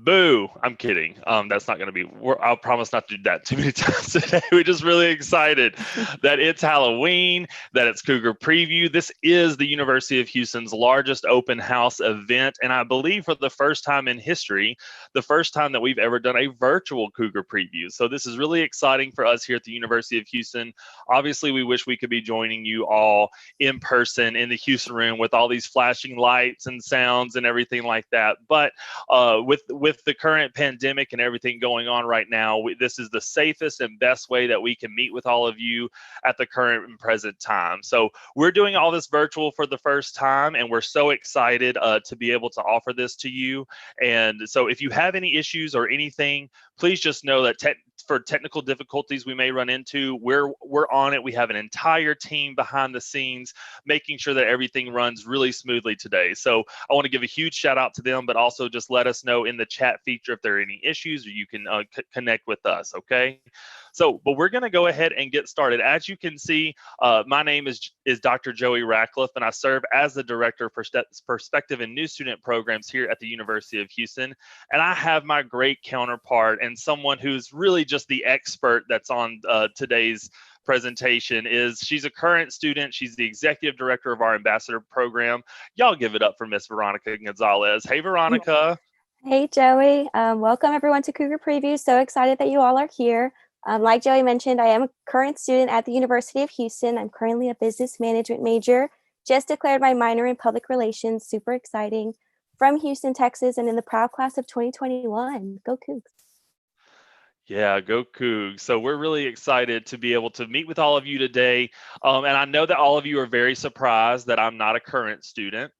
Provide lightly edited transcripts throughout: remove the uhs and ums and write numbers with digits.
Boo! I'm kidding. That's not going to be. I'll promise not to do that too many times today. We're just really excited that it's Halloween, that it's Cougar Preview. This is the University of Houston's largest open house event, and I believe for the first time in history, the first time that we've ever done a virtual Cougar Preview. So this is really exciting for us here at the University of Houston. Obviously, we wish we could be joining you all in person in the Houston room with all these flashing lights and sounds and everything like that, but with the current pandemic and everything going on right now, this is the safest and best way that we can meet with all of you at the current and present time. So we're doing all this virtual for the first time, and we're so excited to be able to offer this to you. And so if you have any issues or anything, please just know that for technical difficulties we may run into, we're on it. We have an entire team behind the scenes making sure that everything runs really smoothly today. So I want to give a huge shout out to them, but also just let us know in the chat feature if there are any issues, or you can connect with us, okay? So, but we're going to go ahead and get started. As you can see, my name is Dr. Joey Ratcliffe, and I serve as the Director for Perspective and New Student Programs here at the University of Houston. And I have my great counterpart and someone who's really just the expert that's on today's presentation. She's a current student. She's the executive director of our ambassador program. Y'all give it up for Miss Veronica Gonzalez. Hey, Veronica. Hey, Joey. Welcome everyone to Cougar Preview. So excited that you all are here. Like Joey mentioned, I am a current student at the University of Houston. I'm currently a business management major. Just declared my minor in public relations. Super exciting. From Houston, Texas, and in the proud class of 2021. Go Cougs. Yeah, go Cougs. So we're really excited to be able to meet with all of you today. And I know that all of you are very surprised that I'm not a current student.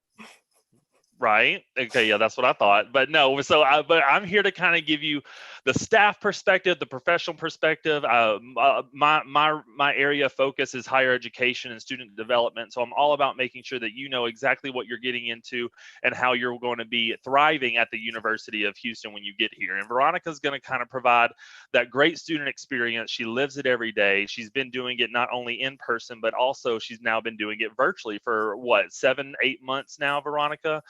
Right? Okay, yeah, that's what I thought. But no, but I'm here to kind of give you the staff perspective, the professional perspective. My area of focus is higher education and student development. So I'm all about making sure that you know exactly what you're getting into and how you're going to be thriving at the University of Houston when you get here. And Veronica's going to kind of provide that great student experience. She lives it every day. She's been doing it not only in person, but also she's now been doing it virtually for what, 7-8 months now, Veronica?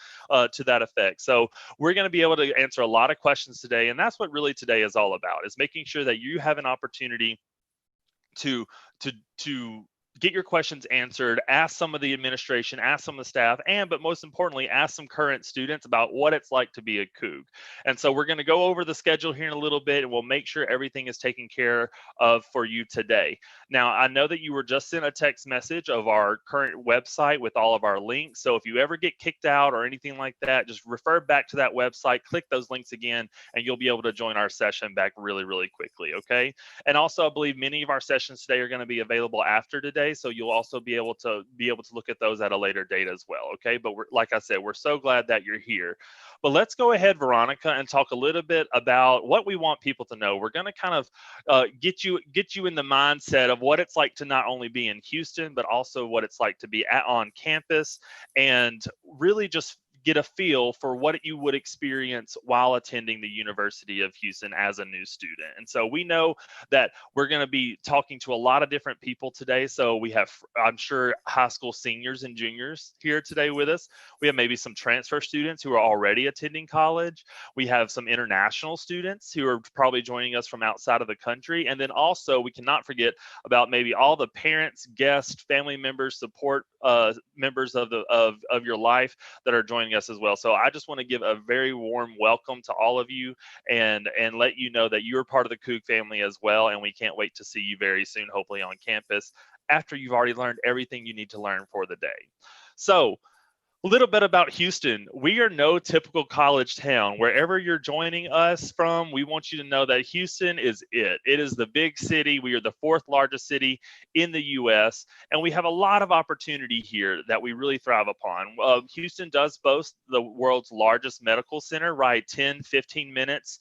To that effect. So we're going to be able to answer a lot of questions today, and that's what really today is all about, is making sure that you have an opportunity to get your questions answered, ask some of the administration, ask some of the staff, but most importantly, ask some current students about what it's like to be a Coug. And so we're going to go over the schedule here in a little bit, and we'll make sure everything is taken care of for you today. Now, I know that you were just sent a text message of our current website with all of our links. So if you ever get kicked out or anything like that, just refer back to that website, click those links again, and you'll be able to join our session back really, really quickly, okay? And also, I believe many of our sessions today are going to be available after today, so you'll also be able to look at those at a later date as well, okay? But like I said, we're so glad that you're here. But let's go ahead, Veronica, and talk a little bit about what we want people to know. We're going to kind of get you in the mindset of what it's like to not only be in Houston, but also what it's like to be on campus, and really just get a feel for what you would experience while attending the University of Houston as a new student. And so we know that we're going to be talking to a lot of different people today. So we have, I'm sure, high school seniors and juniors here today with us. We have maybe some transfer students who are already attending college. We have some international students who are probably joining us from outside of the country. And then also we cannot forget about maybe all the parents, guests, family members, support members of your life that are joining us as well. So I just want to give a very warm welcome to all of you, and let you know that you're part of the Coug family as well, and we can't wait to see you very soon, hopefully on campus, after you've already learned everything you need to learn for the day. So a little bit about Houston. We are no typical college town. Wherever you're joining us from, we want you to know that Houston is it. It is the big city. We are the 4th largest city in the U.S., and we have a lot of opportunity here that we really thrive upon. Houston does boast the world's largest medical center, right? 10, 15 minutes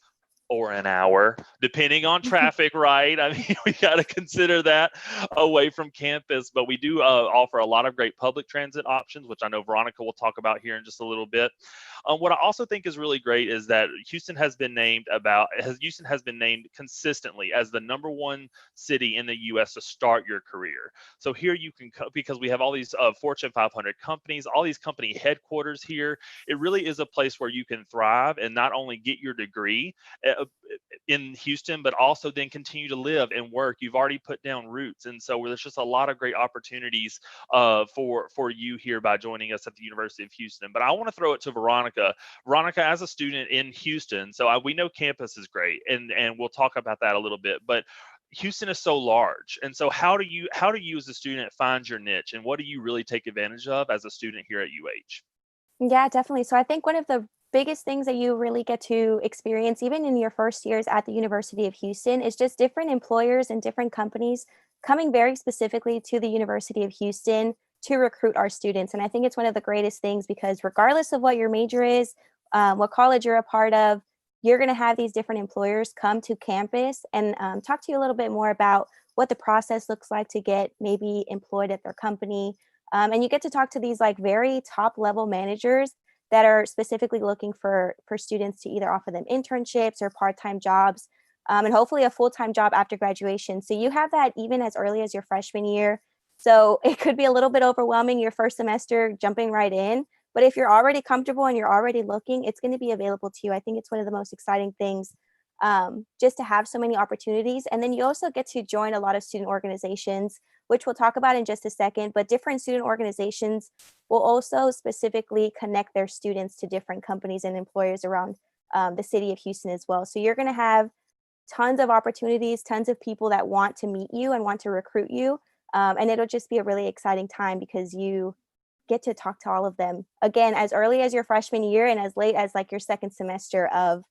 or an hour, depending on traffic, right? I mean, we got to consider that away from campus, but we do offer a lot of great public transit options, which I know Veronica will talk about here in just a little bit. What I also think is really great is that Houston has been named consistently as the #1 city in the U.S. to start your career. So here you can, because we have all these Fortune 500 companies, all these company headquarters here. It really is a place where you can thrive and not only get your degree in Houston, but also then continue to live and work. You've already put down roots, and so there's just a lot of great opportunities for you here by joining us at the University of Houston. But I want to throw it to Veronica. Veronica, as a student in Houston, so we know campus is great, and we'll talk about that a little bit, but Houston is so large, and so how do you as a student find your niche, and what do you really take advantage of as a student here at UH? Yeah, definitely. So I think one of the biggest things that you really get to experience, even in your first years at the University of Houston, is just different employers and different companies coming very specifically to the University of Houston to recruit our students. And I think it's one of the greatest things because regardless of what your major is, what college you're a part of, you're going to have these different employers come to campus and talk to you a little bit more about what the process looks like to get maybe employed at their company. And you get to talk to these like very top level managers that are specifically looking for students to either offer them internships or part-time jobs, and hopefully a full-time job after graduation. So you have that even as early as your freshman year. So it could be a little bit overwhelming your first semester jumping right in. But if you're already comfortable and you're already looking, it's going to be available to you. I think it's one of the most exciting things, just to have so many opportunities. And then you also get to join a lot of student organizations, which we'll talk about in just a second. But different student organizations will also specifically connect their students to different companies and employers around the city of Houston as well. So you're going to have tons of opportunities, tons of people that want to meet you and want to recruit you. And it'll just be a really exciting time because you get to talk to all of them again as early as your freshman year and as late as like your second semester of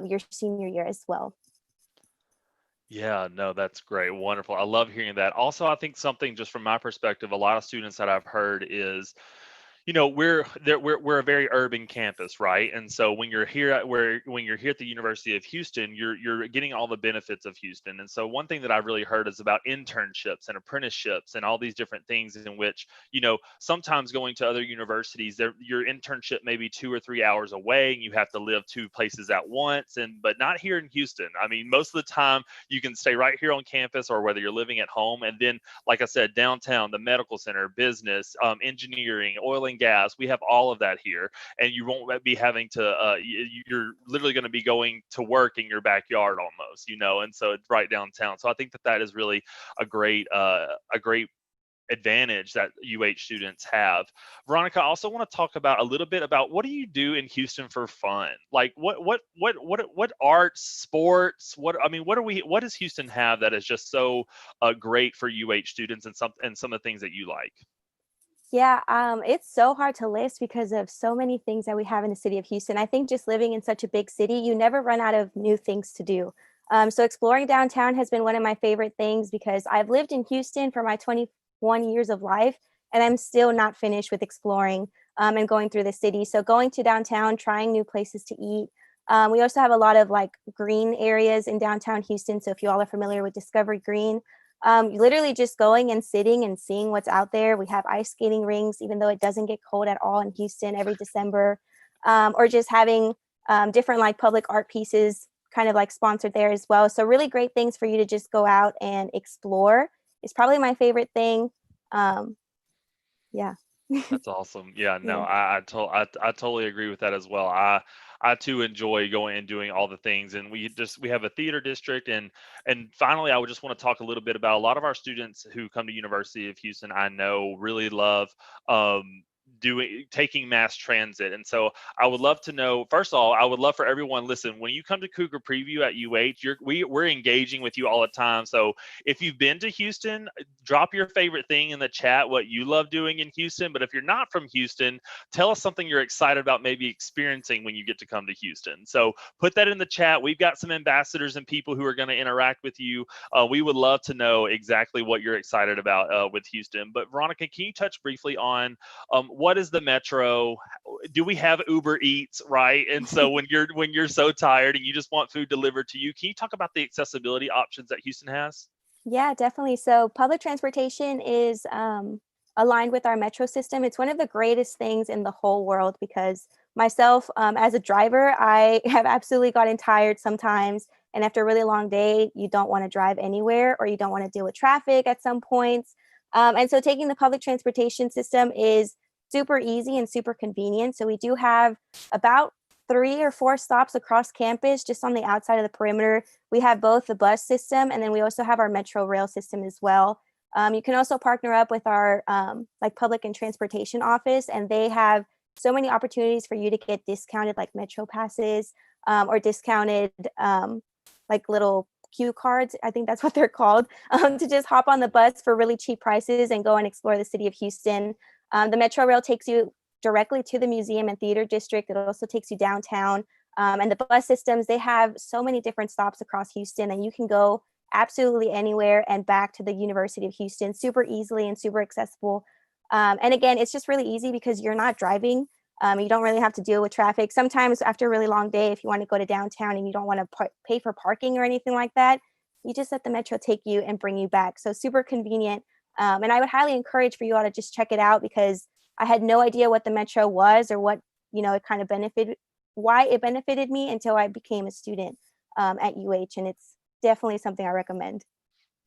your senior year as well. Yeah, no, that's great. Wonderful. I love hearing that. Also, I think something just from my perspective, a lot of students that I've heard is, we're a very urban campus, right? And so when you're here at the University of Houston, you're getting all the benefits of Houston. And so one thing that I've really heard is about internships and apprenticeships and all these different things in which, sometimes going to other universities, your internship may be 2 or 3 hours away and you have to live 2 places at once, but not here in Houston. I mean, most of the time you can stay right here on campus, or whether you're living at home, and then, like I said, downtown, the medical center, business, engineering, oil and gas, we have all of that here, and you won't be having to you're literally going to be going to work in your backyard almost, and so it's right downtown. So I think that is really a great advantage that students have. Veronica, I also want to talk about a little bit about what do you do in Houston for fun? Like what arts, sports, what does Houston have that is just so great for students, and some of the things that you like? Yeah, it's so hard to list because of so many things that we have in the city of Houston. I think just living in such a big city, you never run out of new things to do. So exploring downtown has been one of my favorite things because I've lived in Houston for my 21 years of life, and I'm still not finished with exploring and going through the city. So going to downtown, trying new places to eat. We also have a lot of like green areas in downtown Houston. So if you all are familiar with Discovery Green, literally just going and sitting and seeing what's out there. We have ice skating rinks, even though it doesn't get cold at all in Houston every December, or just having different like public art pieces kind of like sponsored there as well. So really great things for you to just go out and explore is probably my favorite thing. Yeah. That's awesome. Yeah, no, Yeah. I totally agree with that as well. I too enjoy going and doing all the things, and we have a theater district, and finally I would just want to talk a little bit about a lot of our students who come to University of Houston. I know really love taking mass transit, and so I would love to know, first of all, I would love for everyone, listen, when you come to Cougar Preview at we're engaging with you all the time. So if you've been to Houston, drop your favorite thing in the chat, what you love doing in Houston. But if you're not from Houston, tell us something you're excited about maybe experiencing when you get to come to Houston. So put that in the chat. We've got some ambassadors and people who are going to interact with you. We would love to know exactly what you're excited about with Houston. But Veronica, can you touch briefly on what is the metro? Do we have Uber Eats, right? And so when you're so tired and you just want food delivered to you, can you talk about the accessibility options that Houston has? Yeah, definitely. So public transportation is aligned with our metro system. It's one of the greatest things in the whole world because myself, as a driver, I have absolutely gotten tired sometimes. And after a really long day, you don't want to drive anywhere or you don't want to deal with traffic at some points. And so taking the public transportation system is super easy and super convenient. So we do have about 3 or 4 stops across campus just on the outside of the perimeter. We have both the bus system and then we also have our metro rail system as well. You can also partner up with our like public and transportation office, and they have so many opportunities for you to get discounted like metro passes or discounted like little queue cards. I think that's what they're called, to just hop on the bus for really cheap prices and go and explore the city of Houston. The metro rail takes you directly to the museum and theater district. It also takes you downtown. And the bus systems, they have so many different stops across Houston, and you can go absolutely anywhere and back to the University of Houston super easily and super accessible. And again, it's just really easy because you're not driving. You don't really have to deal with traffic. Sometimes after a really long day, if you want to go to downtown and you don't want to pay for parking or anything like that, you just let the metro take you and bring you back. So super convenient. And I would highly encourage for you all to just check it out because I had no idea what the metro was or what, it kind of benefited, why it benefited me until I became a student at UH. And it's definitely something I recommend.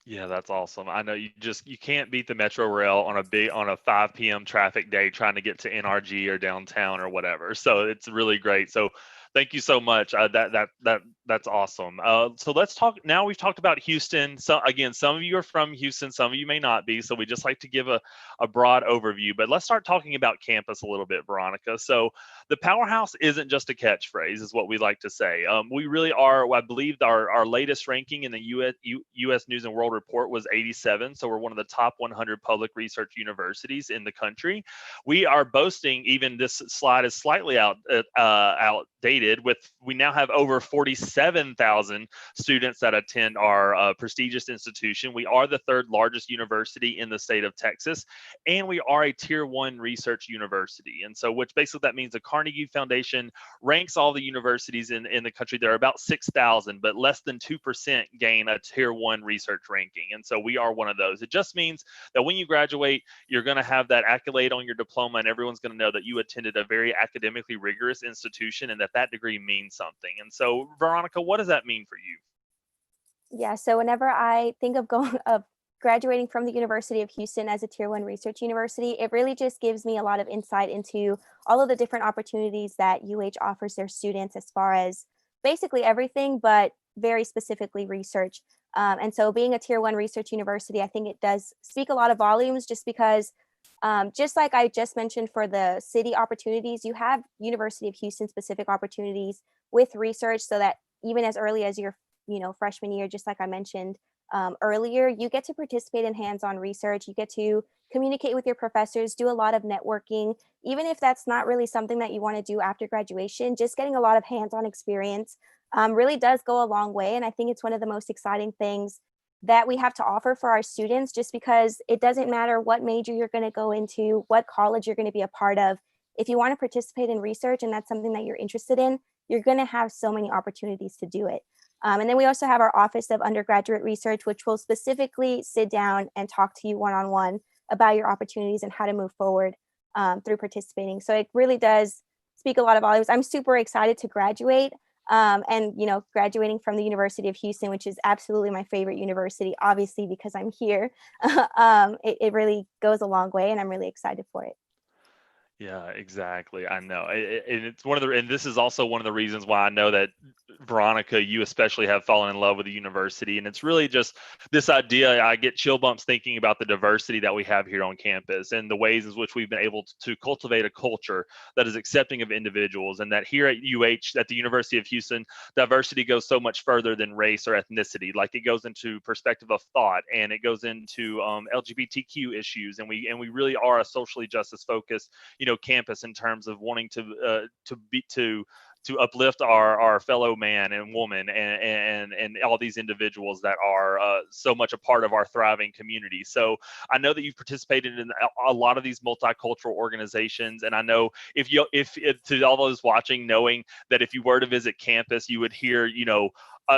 Yeah, that's awesome. I know you can't beat the Metro Rail on a 5 p.m. traffic day trying to get to NRG or downtown or whatever. So it's really great. So thank you so much. That's awesome. So let's talk now. We've talked about Houston. So again, some of you are from Houston, some of you may not be. So we just like to give a broad overview. But let's start talking about campus a little bit, Veronica. So the powerhouse isn't just a catchphrase, is what we like to say. We really are. I believe our latest ranking in the U.S. News and World Report was 87. So we're one of the top 100 public research universities in the country. We are boasting, even this slide is slightly outdated, we now have over 47,000 students that attend our prestigious institution. We are the third largest university in the state of Texas, and we are a tier 1 research university. And so which basically that means the Carnegie Foundation ranks all the universities in the country. There are about 6,000, but less than 2% gain a tier 1 research ranking. And so we are one of those. It just means that when you graduate, you're going to have that accolade on your diploma, and everyone's going to know that you attended a very academically rigorous institution and that degree means something. And so, Veronica, what does that mean for you? Yeah, so whenever I think of graduating from the University of Houston as a tier 1 research university, it really just gives me a lot of insight into all of the different opportunities that UH offers their students as far as basically everything, but very specifically research. And so being a tier 1 research university, I think it does speak a lot of volumes just because just like I just mentioned for the city opportunities, you have University of Houston specific opportunities with research so that even as early as your freshman year, just like I mentioned earlier, you get to participate in hands-on research. You get to communicate with your professors, do a lot of networking, even if that's not really something that you want to do after graduation. Just getting a lot of hands-on experience really does go a long way. And I think it's one of the most exciting things that we have to offer for our students, just because it doesn't matter what major you're going to go into, what college you're going to be a part of. If you want to participate in research and that's something that you're interested in, you're going to have so many opportunities to do it. And then we also have our Office of Undergraduate Research, which will specifically sit down and talk to you one-on-one about your opportunities and how to move forward through participating. So it really does speak a lot of volumes. I'm super excited to graduate. And graduating from the University of Houston, which is absolutely my favorite university, obviously because I'm here, it really goes a long way, and I'm really excited for it. Yeah, exactly. I know. And it's and this is also one of the reasons why I know that, Veronica, you especially have fallen in love with the university. And it's really just this idea. I get chill bumps thinking about the diversity that we have here on campus and the ways in which we've been able to cultivate a culture that is accepting of individuals. And that here at UH, at the University of Houston, diversity goes so much further than race or ethnicity. Like it goes into perspective of thought, and it goes into LGBTQ issues. And we really are a socially justice focused, campus in terms of wanting to to uplift our fellow man and woman and all these individuals that are so much a part of our thriving community. So I know that you've participated in a lot of these multicultural organizations, and I know if to all those watching, knowing that if you were to visit campus, you would hear,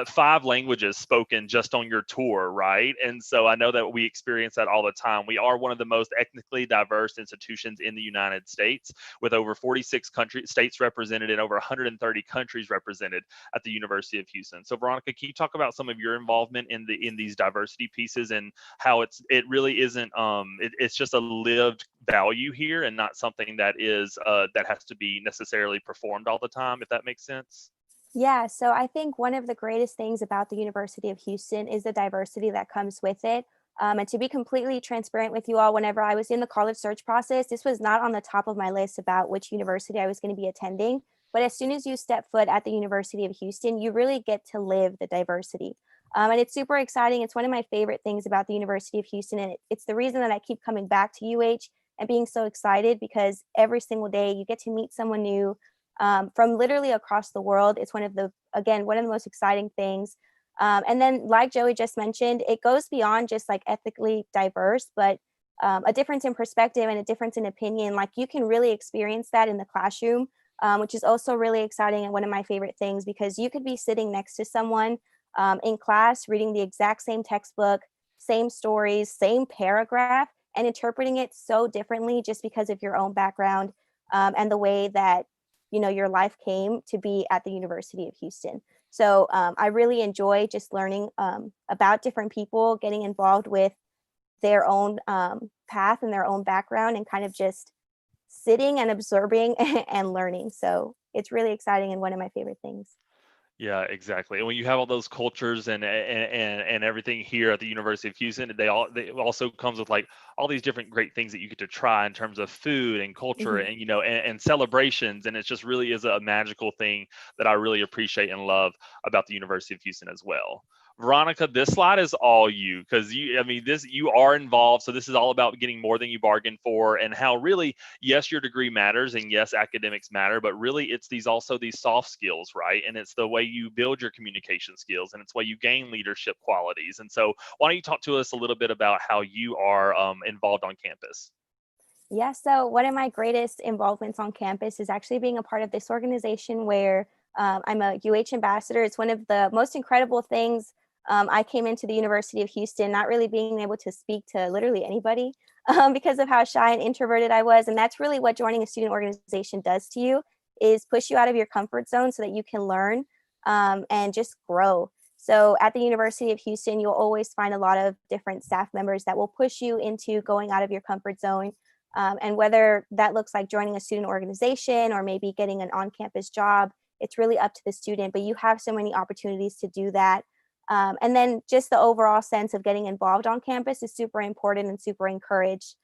5 languages spoken just on your tour, right? And so I know that we experience that all the time. We are one of the most ethnically diverse institutions in the United States, with over 46 states represented and over 130 countries represented at the University of Houston. So Veronica, can you talk about some of your involvement in these diversity pieces and how it really isn't it's just a lived value here and not something that is that has to be necessarily performed all the time, if that makes sense? Yeah, so I think one of the greatest things about the University of Houston is the diversity that comes with it. And to be completely transparent with you all, whenever I was in the college search process, this was not on the top of my list about which university I was going to be attending. But as soon as you step foot at the University of Houston, you really get to live the diversity. And it's super exciting. It's one of my favorite things about the University of Houston. And it's the reason that I keep coming back to UH and being so excited, because every single day you get to meet someone new from literally across the world. It's one of the most exciting things. And then, like Joey just mentioned, it goes beyond just like ethically diverse, but a difference in perspective and a difference in opinion. Like you can really experience that in the classroom, which is also really exciting and one of my favorite things, because you could be sitting next to someone in class reading the exact same textbook, same stories, same paragraph, and interpreting it so differently just because of your own background and the way that your life came to be at the University of Houston. So I really enjoy just learning about different people, getting involved with their own path and their own background, and kind of just sitting and observing and learning. So it's really exciting and one of my favorite things. Yeah, exactly. And when you have all those cultures and everything here at the University of Houston, they also comes with like all these different great things that you get to try in terms of food and culture Mhm. and and celebrations. And it just really is a magical thing that I really appreciate and love about the University of Houston as well. Veronica, this slide is all you, because you are involved. So this is all about getting more than you bargained for, and how really, yes, your degree matters, and yes, academics matter, but really it's these soft skills, right? And it's the way you build your communication skills, and it's the way you gain leadership qualities. And so why don't you talk to us a little bit about how you are involved on campus? Yeah, so one of my greatest involvements on campus is actually being a part of this organization where I'm a UH ambassador. It's one of the most incredible things. I came into the University of Houston not really being able to speak to literally anybody because of how shy and introverted I was. And that's really what joining a student organization does to you, is push you out of your comfort zone so that you can learn and just grow. So at the University of Houston, you'll always find a lot of different staff members that will push you into going out of your comfort zone, and whether that looks like joining a student organization or maybe getting an on-campus job, it's really up to the student, but you have so many opportunities to do that. And then just the overall sense of getting involved on campus is super important and super encouraged.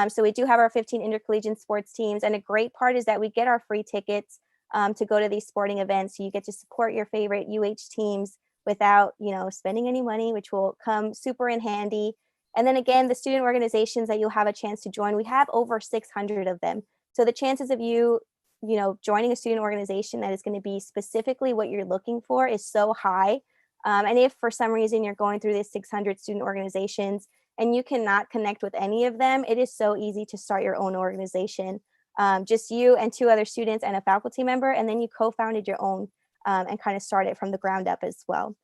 So we do have our 15 intercollegiate sports teams, and a great part is that we get our free tickets to go to these sporting events. So you get to support your favorite UH teams without, spending any money, which will come super in handy. And then again, the student organizations that you'll have a chance to join, we have over 600 of them. So the chances of joining a student organization that is going to be specifically what you're looking for is so high. And if for some reason you're going through these 600 student organizations and you cannot connect with any of them, it is so easy to start your own organization. Just you and 2 other students and a faculty member, and then you co-founded your own and kind of started from the ground up as well.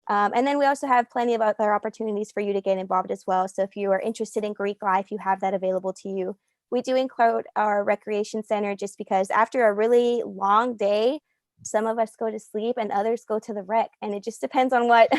And then we also have plenty of other opportunities for you to get involved as well. So if you are interested in Greek life, you have that available to you. We do include our recreation center just because after a really long day, some of us go to sleep and others go to the rec. And it just depends on what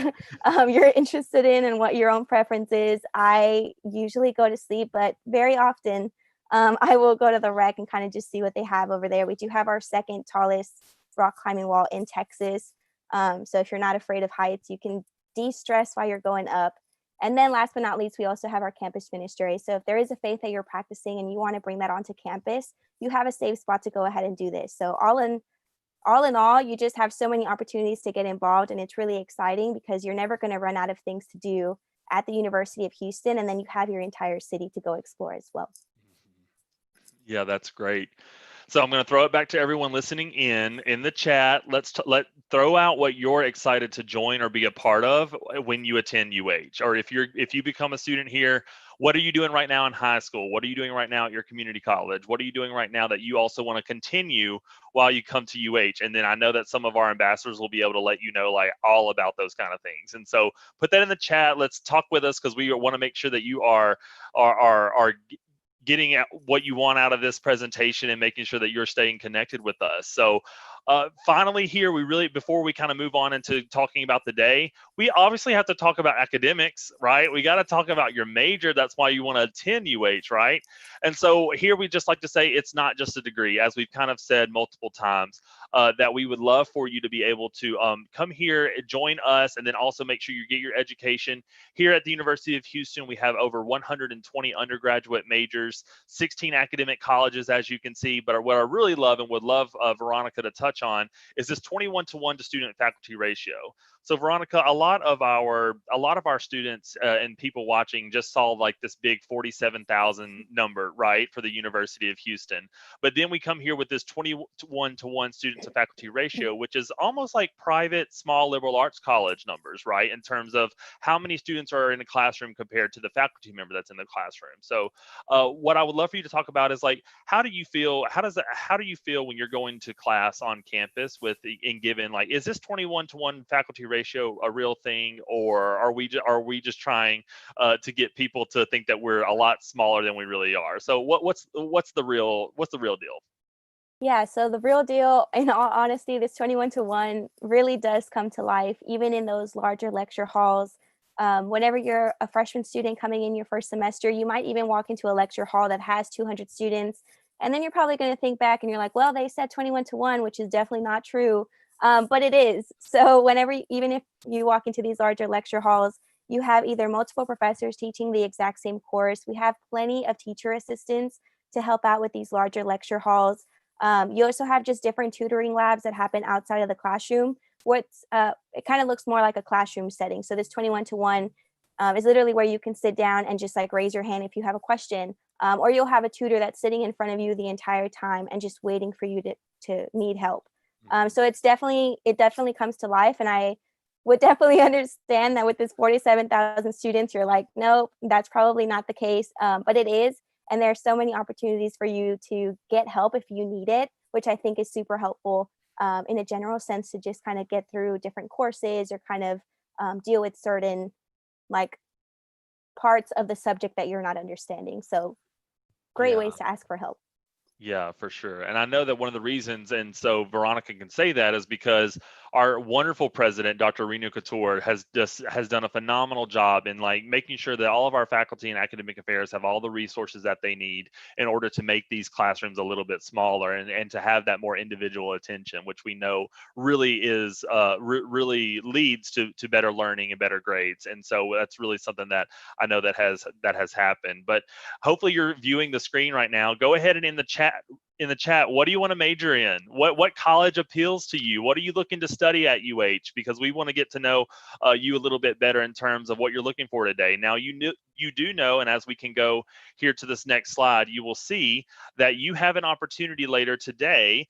you're interested in and what your own preference is. I usually go to sleep, but very often I will go to the rec and kind of just see what they have over there. We do have our second tallest rock climbing wall in Texas. So if you're not afraid of heights, you can de-stress while you're going up. And then last but not least, we also have our campus ministry. So if there is a faith that you're practicing and you want to bring that onto campus, you have a safe spot to go ahead and do this. So all, you just have so many opportunities to get involved, and it's really exciting because you're never going to run out of things to do at the University of Houston, and then you have your entire city to go explore as well. Yeah, that's great. So I'm going to throw it back to everyone listening in the chat. Let throw out what you're excited to join or be a part of when you attend UH, or if you become a student here. What are you doing right now in high school? What are you doing right now at your community college? What are you doing right now that you also want to continue while you come to UH? And then I know that some of our ambassadors will be able to let you know like all about those kind of things. And so put that in the chat. Let's talk with us, because we want to make sure that you are getting at what you want out of this presentation and making sure that you're staying connected with us. So finally here, before we kind of move on into talking about the day, we obviously have to talk about academics, right? We got to talk about your major. That's why you want to attend UH, right? And so here we just like to say it's not just a degree, as we've kind of said multiple times, that we would love for you to be able to come here, join us, and then also make sure you get your education. Here at the University of Houston, we have over 120 undergraduate majors, 16 academic colleges, as you can see. But what I really love and would love Veronica to touch on is this 21-to-1 to student faculty ratio. So Veronica, a lot of our students and people watching just saw like this big 47,000 number, right, for the University of Houston. But then we come here with this 21-to-1 student to faculty ratio, which is almost like private small liberal arts college numbers, right, in terms of how many students are in a classroom compared to the faculty member that's in the classroom. So what I would love for you to talk about is like, how do you feel when you're going to class on campus and given, like, is this 21-to-1 faculty ratio a real thing, or are we just trying to get people to think that we're a lot smaller than we really are? So what's the real deal? Yeah, so the real deal, in all honesty, this 21-to-1 really does come to life, even in those larger lecture halls. Whenever you're a freshman student coming in your first semester, you might even walk into a lecture hall that has 200 students. And then you're probably going to think back and you're like, well, they said 21-to-1, which is definitely not true. But it is. So even if you walk into these larger lecture halls, you have either multiple professors teaching the exact same course. We have plenty of teacher assistants to help out with these larger lecture halls. You also have just different tutoring labs that happen outside of the classroom. It kind of looks more like a classroom setting. So this 21-to-1 is literally where you can sit down and just like raise your hand if you have a question, or you'll have a tutor that's sitting in front of you the entire time and just waiting for you to need help. So it definitely comes to life, and I would definitely understand that with this 47,000 students, you're like, nope, that's probably not the case, but it is. And there are so many opportunities for you to get help if you need it, which I think is super helpful in a general sense, to just kind of get through different courses or kind of deal with certain like parts of the subject that you're not understanding. So great Yeah. ways to ask for help. Yeah, for sure. And I know that one of the reasons, and so Veronica can say that, is because our wonderful president, Dr. Reno Couture, has done a phenomenal job in like making sure that all of our faculty and academic affairs have all the resources that they need in order to make these classrooms a little bit smaller and to have that more individual attention, which we know really is really leads to better learning and better grades. And so that's really something that I know that has happened. But hopefully you're viewing the screen right now. Go ahead and in the chat, what do you want to major in? What college appeals to you? What are you looking to study at UH? Because we want to get to know you a little bit better in terms of what you're looking for today. Now, you do know, and as we can go here to this next slide, you will see that you have an opportunity later today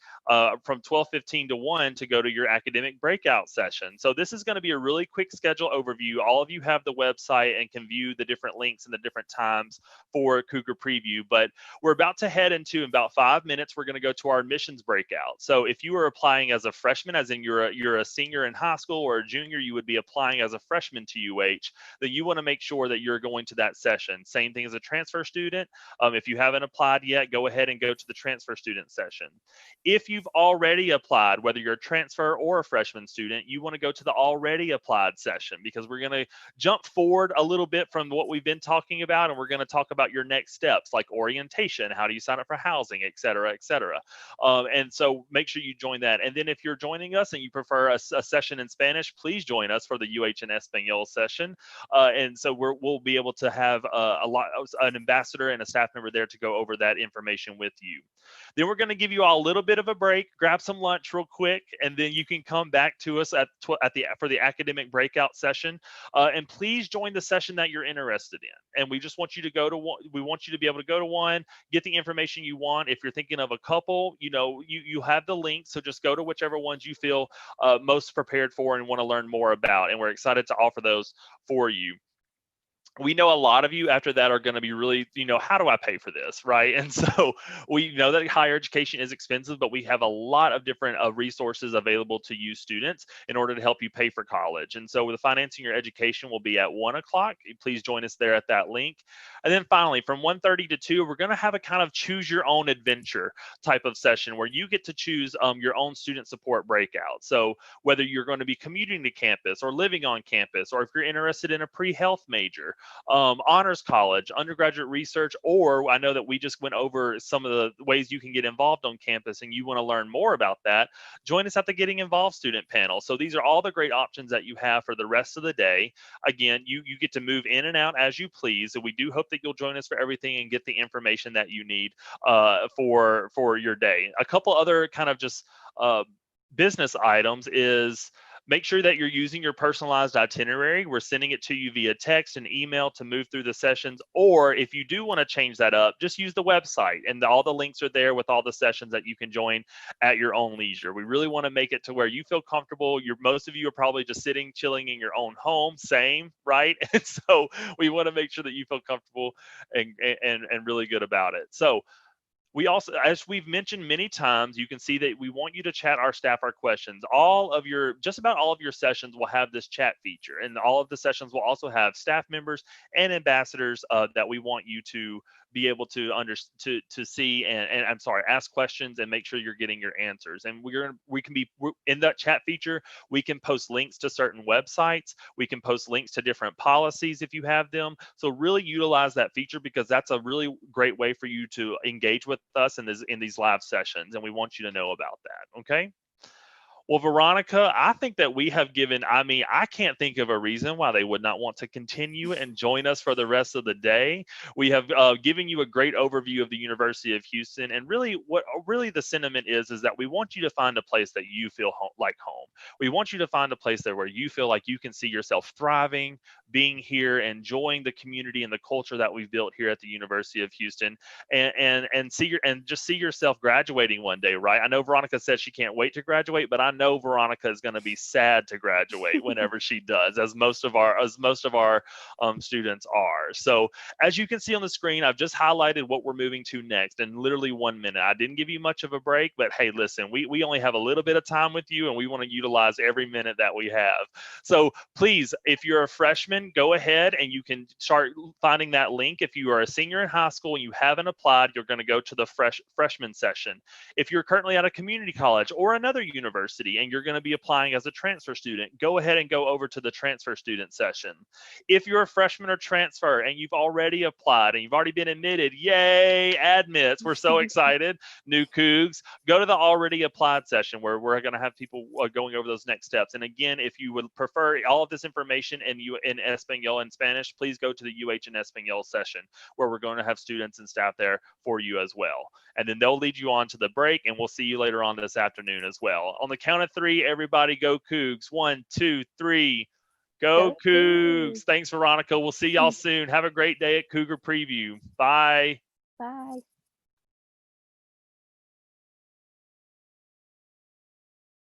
from 12:15 to 1 to go to your academic breakout session. So this is going to be a really quick schedule overview. All of you have the website and can view the different links and the different times for Cougar Preview, but we're about to head into, in about 5 minutes, we're going to go to our admissions breakout. So if you are applying as a freshman, as in you're a senior in high school, or a junior, you would be applying as a freshman to UH, then you want to make sure that you're going to that session. Same thing as a transfer student. If you haven't applied yet, go ahead and go to the transfer student session. If you've already applied, whether you're a transfer or a freshman student, you want to go to the already applied session, because we're going to jump forward a little bit from what we've been talking about, and we're going to talk about your next steps, like orientation, how do you sign up for housing, et cetera, et cetera. And so make sure you join that. And then if you're joining us and you prefer a session in Spanish, please join us for the UH and Espanol session. And so we'll be able to to have an ambassador and a staff member there to go over that information with you. Then we're going to give you all a little bit of a break, grab some lunch real quick, and then you can come back to us for the academic breakout session. And please join the session that you're interested in. And we just want you to go to one. We want you to be able to go to one, get the information you want. If you're thinking of a couple, you have the link, so just go to whichever ones you feel most prepared for and want to learn more about. And we're excited to offer those for you. We know a lot of you after that are going to be really, how do I pay for this, right? And so we know that higher education is expensive, but we have a lot of different resources available to you students in order to help you pay for college. And so with the Financing Your Education will be at 1 o'clock. Please join us there at that link. And then finally, from 1:30 to 2, we're going to have a kind of choose your own adventure type of session where you get to choose your own student support breakout. So whether you're going to be commuting to campus or living on campus, or if you're interested in a pre-health major, honors college, undergraduate research, or I know that we just went over some of the ways you can get involved on campus and you want to learn more about that, join us at the Getting Involved student panel. So these are all the great options that you have for the rest of the day. Again, you get to move in and out as you please. And we do hope that you'll join us for everything and get the information that you need for your day. A couple other kind of just business items is make sure that you're using your personalized itinerary. We're sending it to you via text and email to move through the sessions. Or if you do want to change that up, just use the website, and all the links are there with all the sessions that you can join at your own leisure. We really want to make it to where you feel comfortable. Most of you are probably just sitting, chilling in your own home, same, right? And so we want to make sure that you feel comfortable and really good about it. So we also, as we've mentioned many times, you can see that we want you to chat our staff our questions. Just about all of your sessions will have this chat feature, and all of the sessions will also have staff members and ambassadors that we want you to be able to see and I'm sorry, ask questions and make sure you're getting your answers. And we can be in that chat feature. We can post links to certain websites. We can post links to different policies if you have them. So really utilize that feature, because that's a really great way for you to engage with us in these live sessions, and we want you to know about that. Okay. Well, Veronica, I think that we have I can't think of a reason why they would not want to continue and join us for the rest of the day. We have given you a great overview of the University of Houston, and really what the sentiment is that we want you to find a place that you feel like home. We want you to find a place there where you feel like you can see yourself thriving, being here, enjoying the community and the culture that we've built here at the University of Houston, and just see yourself graduating one day, right? I know Veronica said she can't wait to graduate, but I know Veronica is going to be sad to graduate whenever she does, as most of our students are. So as you can see on the screen, I've just highlighted what we're moving to next in literally 1 minute. I didn't give you much of a break, but hey, listen, we only have a little bit of time with you, and we want to utilize every minute that we have. So please, if you're a freshman, go ahead and you can start finding that link. If you are a senior in high school and you haven't applied, you're going to go to the freshman session. If you're currently at a community college or another university and you're going to be applying as a transfer student, go ahead and go over to the transfer student session. If you're a freshman or transfer and you've already applied and you've already been admitted, yay, admits, we're so excited, new Cougs, go to the already applied session where we're going to have people going over those next steps. And again, if you would prefer all of this information in Espanol and Spanish, please go to the UH and Espanol session where we're going to have students and staff there for you as well. And then they'll lead you on to the break, and we'll see you later on this afternoon as well. On the count of 3, everybody go Cougs. 1, 2, 3. Go Cougs. Thanks, Veronica. We'll see y'all soon. Have a great day at Cougar Preview. Bye. Bye.